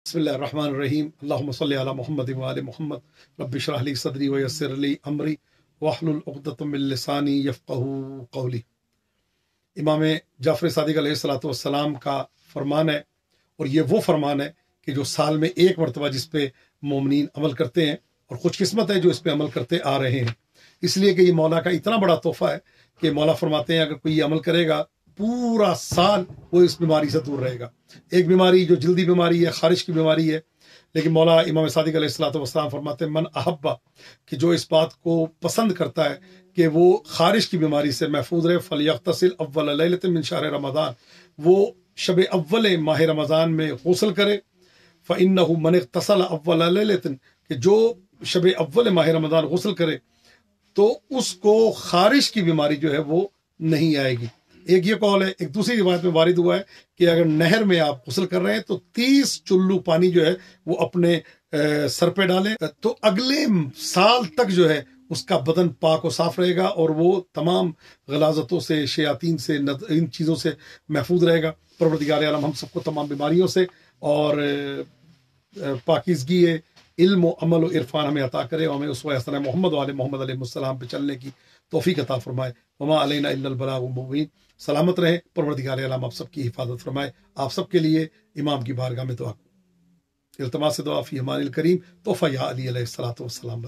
बिस्मिल्लाहिर्रहमानिर्रहीम अल्लाहुम्मा सल्लि अला मुहम्मद व आलि मुहम्मद रब्बि इश्रह ली सदरी व यस्सिर ली अमरी वहलुल उक़दतम मिन लिसानी यफ़क़हू क़ौली। इमाम जाफ़र सादिक़ अलैहिस्सलातु वस्सलाम का फरमान है, और ये वो फरमान है कि जो साल में एक मरतबा जिस पे मोमिनीन अमल करते हैं, और खुशकिस्मत है जो इस पे अमल करते आ रहे हैं। इसलिए कि ये मौला का इतना बड़ा तोहफ़ा है कि मौला फरमाते हैं अगर कोई ये अमल करेगा पूरा साल वो इस बीमारी से दूर रहेगा। एक बीमारी जो जल्दी बीमारी है, खारिश की बीमारी है, लेकिन मौला इमाम सादिक़ अलैहिस्सलातु वस्सलाम फरमाते हैं मन अहब्बा, कि जो इस बात को पसंद करता है कि वो खारिश की बीमारी से महफूज रहे, फलयग़तसिल अव्वल लैलतिन मिन शहर रमज़ान, वो शब अव्वल माह रमज़ान में गुस्ल करे। फ़इन्नहु मन इग़तसल अव्वल लैलतिन, कि जो शब अव्वल माह रमज़ान गुस्ल करे तो उसको खारिश की बीमारी जो है वो नहीं आएगी। एक ये कौल है। एक दूसरी रिवायत में वारिद हुआ है कि अगर नहर में आप गुस्ल कर रहे हैं तो 30 चुल्लू पानी जो है वो अपने सर पे डालें, तो अगले साल तक जो है उसका बदन पाक और साफ रहेगा, और वो तमाम गलाजतों से, शयातीन से, इन चीज़ों से महफूज रहेगा। परवरदिगार आलम हम सबको तमाम बीमारियों से और पाकीज़गी इल्म व अमल व इरफान हमें अता करे, और हमें उसवा हसना मोहम्मद वाले मोहम्मद अलैहिस्सलाम पे चलने की तौफीक अता फरमाए। वमा अलैना इल्लल बलागुल मुबीन। सलामत रहे, परवरदिगार आलम आप सबकी हिफाजत फरमाए। आप सबके लिए इमाम की बारगाह में दुआ, इल्तिमास दुआ फ़ी अमानिल करीम, तोहफ़ा या अली अलैहिस्सलातु वस्सलाम।